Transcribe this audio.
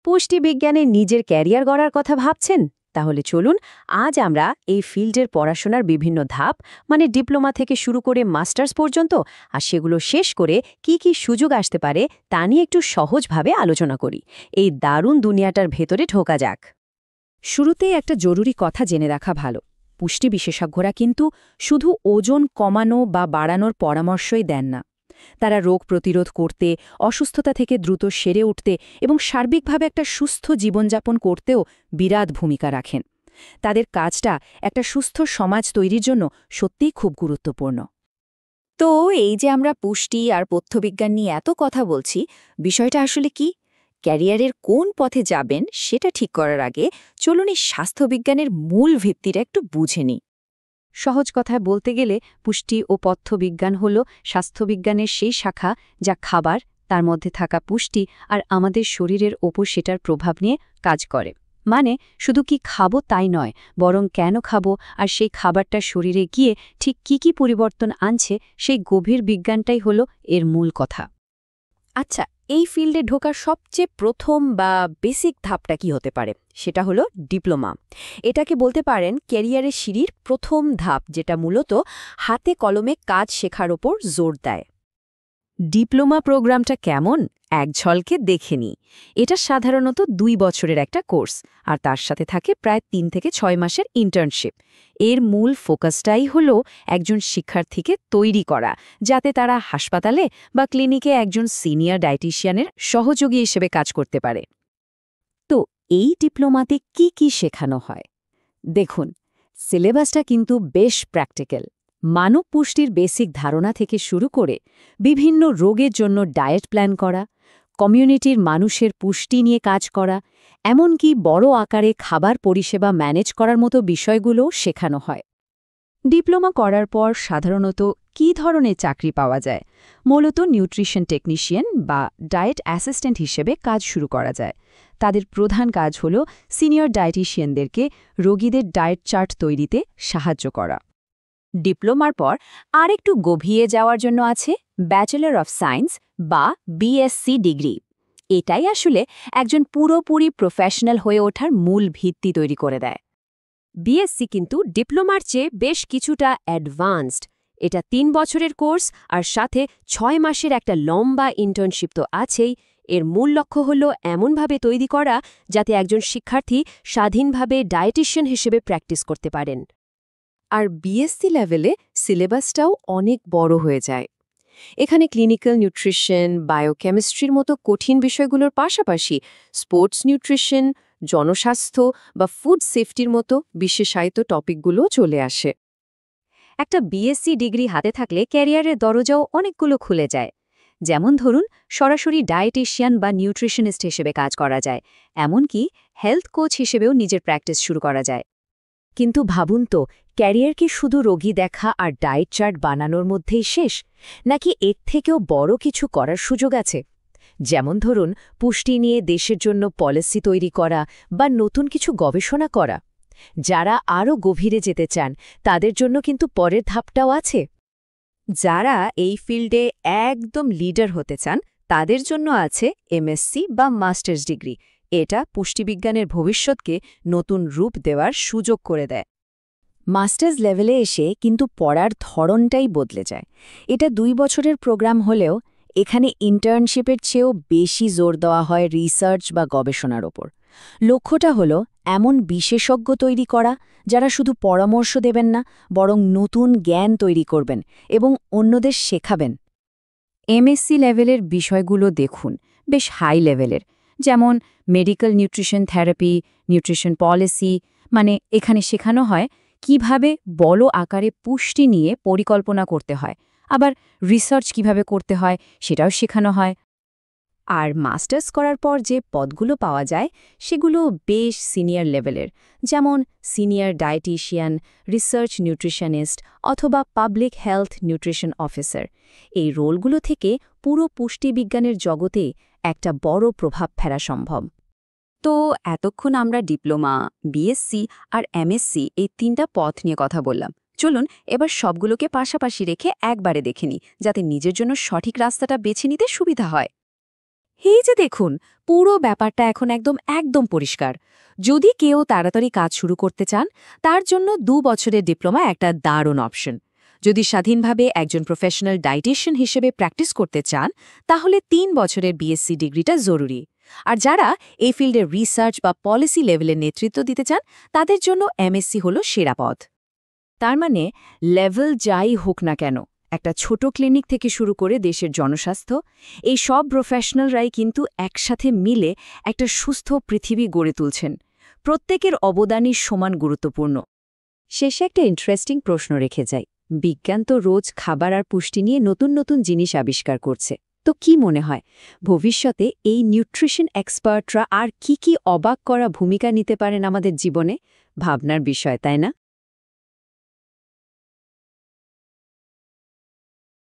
পুষ্টিবিজ্ঞানে নিজের ক্যারিয়ার গড়ার কথা ভাবছেন? তাহলে চলুন আজ আমরা এই ফিল্ডের পড়াশোনার বিভিন্ন ধাপ মানে ডিপ্লোমা থেকে শুরু করে মাস্টার্স পর্যন্ত আর সেগুলো শেষ করে কি কি সুযোগ আসতে পারে তা নিয়ে একটু সহজভাবে আলোচনা করি। এই দারুণ দুনিয়াটার ভেতরে ঢোকা যাক। শুরুতেই একটা জরুরি কথা জেনে রাখা ভালো। পুষ্টি বিশেষজ্ঞরা কিন্তু শুধু ওজন কমানো বা বাড়ানোর পরামর্শই দেন না। তারা রোগ প্রতিরোধ করতে, অসুস্থতা থেকে দ্রুত সেরে উঠতে এবং সার্বিকভাবে একটা সুস্থ জীবনযাপন করতেও বিরাট ভূমিকা রাখেন। তাদের কাজটা একটা সুস্থ সমাজ তৈরির জন্য সত্যিই খুব গুরুত্বপূর্ণ। তো এই যে আমরা পুষ্টি আর পথ্যবিজ্ঞান নিয়ে এত কথা বলছি, বিষয়টা আসলে কি? ক্যারিয়ারের কোন পথে যাবেন সেটা ঠিক করার আগে চলুন এই স্বাস্থ্যবিজ্ঞানের মূল ভিত্তিটা একটু বুঝে নিই। সহজ কথায় বলতে গেলে পুষ্টি ও পথ্যবিজ্ঞান হল স্বাস্থ্যবিজ্ঞানের সেই শাখা যা খাবার, তার মধ্যে থাকা পুষ্টি আর আমাদের শরীরের ওপর সেটার প্রভাব নিয়ে কাজ করে। মানে শুধু কি খাবো তাই নয়, বরং কেন খাবো আর সেই খাবারটা শরীরে গিয়ে ঠিক কি পরিবর্তন আনছে, সেই গভীর বিজ্ঞানটাই হল এর মূল কথা। আচ্ছা, এই ফিল্ডে ঢোকার সবচেয়ে প্রথম বা বেসিক ধাপটা কি হতে পারে? সেটা হলো ডিপ্লোমা। এটাকে বলতে পারেন ক্যারিয়ারের সিঁড়ির প্রথম ধাপ, যেটা মূলত হাতে কলমে কাজ শেখার ওপর জোর দেয়। ডিপ্লোমা প্রোগ্রামটা কেমন এক ঝলকে দেখে নিই। এটা সাধারণত 2 বছরের একটা কোর্স, আর তার সাথে থাকে প্রায় 3 থেকে 6 মাসের ইন্টার্নশিপ। এর মূল ফোকাসটাই হল একজন শিক্ষার্থীকে তৈরি করা, যাতে তারা হাসপাতালে বা ক্লিনিকে একজন সিনিয়র ডায়েটিশিয়ানের সহযোগী হিসেবে কাজ করতে পারে। তো এই ডিপ্লোমাতে কি শেখানো হয়? দেখুন, সিলেবাসটা কিন্তু বেশ প্র্যাকটিক্যাল। মানব পুষ্টির বেসিক ধারণা থেকে শুরু করে বিভিন্ন রোগের জন্য ডায়েট প্ল্যান করা, কমিউনিটির মানুষের পুষ্টি নিয়ে কাজ করা, এমনকি বড় আকারে খাবার পরিষেবা ম্যানেজ করার মতো বিষয়গুলো শেখানো হয়। ডিপ্লোমা করার পর সাধারণত কী ধরনের চাকরি পাওয়া যায়? মূলত নিউট্রিশন টেকনিশিয়ান বা ডায়েট অ্যাসিস্ট্যান্ট হিসেবে কাজ শুরু করা যায়। তাদের প্রধান কাজ হল সিনিয়র ডায়েটিশিয়ানদেরকে রোগীদের ডায়েট চার্ট তৈরিতে সাহায্য করা। ডিপ্লোমার পর আরেকটু গভীরে যাওয়ার জন্য আছে ব্যাচেলর অফ সায়েন্স বা বিএসসি ডিগ্রি। এটাই আসলে একজন পুরোপুরি প্রফেশনাল হয়ে ওঠার মূল ভিত্তি তৈরি করে দেয়। বিএসসি কিন্তু ডিপ্লোমার চেয়ে বেশ কিছুটা অ্যাডভান্সড। এটা 3 বছরের কোর্স আর সাথে 6 মাসের একটা লম্বা ইন্টার্নশিপ তো আছেই। এর মূল লক্ষ্য হল এমনভাবে তৈরি করা যাতে একজন শিক্ষার্থী স্বাধীনভাবে ডায়েটিশিয়ান হিসেবে প্র্যাকটিস করতে পারেন। আর বিএসসি লেভেলে সিলেবাসটাও অনেক বড় হয়ে যায়। এখানে ক্লিনিক্যাল নিউট্রিশন, বায়োকেমিস্ট্রির মতো কঠিন বিষয়গুলোর পাশাপাশি স্পোর্টস নিউট্রিশন, জনস্বাস্থ্য বা ফুড সেফটির মতো বিশেষায়িত টপিকগুলোও চলে আসে। একটা বিএসসি ডিগ্রি হাতে থাকলে ক্যারিয়ারের দরজাও অনেকগুলো খুলে যায়। যেমন ধরুন, সরাসরি ডায়েটিশিয়ান বা নিউট্রিশনিস্ট হিসেবে কাজ করা যায়, এমনকি হেলথ কোচ হিসেবেও নিজের প্র্যাকটিস শুরু করা যায়। কিন্তু ভাবুন তো, ক্যারিয়ার কি শুধু রোগী দেখা আর ডায়েট চার্ট বানানোর মধ্যেই শেষ, নাকি এর থেকেও বড় কিছু করার সুযোগ আছে? যেমন ধরুন, পুষ্টি নিয়ে দেশের জন্য পলিসি তৈরি করা বা নতুন কিছু গবেষণা করা। যারা আরও গভীরে যেতে চান তাদের জন্য কিন্তু পরের ধাপটাও আছে। যারা এই ফিল্ডে একদম লিডার হতে চান তাদের জন্য আছে এমএসসি বা মাস্টার্স ডিগ্রি। এটা পুষ্টিবিজ্ঞানের ভবিষ্যৎকে নতুন রূপ দেওয়ার সুযোগ করে দেয়। মাস্টার্স লেভেলে এসে কিন্তু পড়ার ধরনটাই বদলে যায়। এটা 2 বছরের প্রোগ্রাম হলেও এখানে ইন্টার্নশিপের চেয়েও বেশি জোর দেওয়া হয় রিসার্চ বা গবেষণার ওপর। লক্ষ্যটা হলো এমন বিশেষজ্ঞ তৈরি করা যারা শুধু পরামর্শ দেবেন না, বরং নতুন জ্ঞান তৈরি করবেন এবং অন্যদের শেখাবেন। এমএসসি লেভেলের বিষয়গুলো দেখুন, বেশ হাই লেভেলের, যেমন medical nutrition therapy, nutrition policy. মানে এখানে শেখানো হয় কিভাবে বড় আকারে পুষ্টি নিয়ে পরিকল্পনা করতে হয়, আবার রিসার্চ কিভাবে করতে হয় সেটাও শেখানো হয়। আর মাস্টার্স করার পর যে পদগুলো পাওয়া যায় সেগুলো বেশ সিনিয়র লেভেলের, যেমন সিনিয়র ডায়েটিশিয়ান, রিসার্চ নিউট্রিশনিস্ট অথবা পাবলিক হেলথ নিউট্রিশন অফিসার। এই রোলগুলো থেকে পুরো পুষ্টিবিজ্ঞানের জগতে একটা বড় প্রভাব ফেলা সম্ভব। তো এতক্ষণ আমরা ডিপ্লোমা, বিএসসি আর এমএসসি এই 3টা পথ নিয়ে কথা বললাম। চলুন এবার সবগুলোকে পাশাপাশি রেখে একবারে দেখে নিই, যাতে নিজের জন্য সঠিক রাস্তাটা বেছে নিতে সুবিধা হয়। এই যে দেখুন, পুরো ব্যাপারটা এখন একদম পরিষ্কার। যদি কেউ তাড়াতাড়ি কাজ শুরু করতে চান, তার জন্য 2 বছরের ডিপ্লোমা একটা দারুণ অপশন। যদি স্বাধীনভাবে একজন প্রফেশনাল ডায়েটিশিয়ান হিসেবে প্র্যাকটিস করতে চান, তাহলে 3 বছরের বিএসসি ডিগ্রিটা জরুরি। আর যারা এই ফিল্ডে রিসার্চ বা পলিসি লেভেলের নেতৃত্ব দিতে চান, তাদের জন্য এমএসসি হলো সেরা পথ। তার মানে লেভেল যাই হোক না কেন, একটা ছোট ক্লিনিক থেকে শুরু করে দেশের জনস্বাস্থ্য, এই সব প্রফেশনালরাই কিন্তু একসাথে মিলে একটা সুস্থ পৃথিবী গড়ে তুলছেন। প্রত্যেকের অবদানই সমান গুরুত্বপূর্ণ। শেষে একটা ইন্টারেস্টিং প্রশ্ন রেখে যাই। বিজ্ঞান তো রোজ খাবার আর পুষ্টি নিয়ে নতুন নতুন জিনিস আবিষ্কার করছে। তো কি মনে হয়, ভবিষ্যতে এই নিউট্রিশন এক্সপার্টরা আর কি অবাক করা ভূমিকা নিতে পারেন আমাদের জীবনে? ভাবনার বিষয়, তাই না?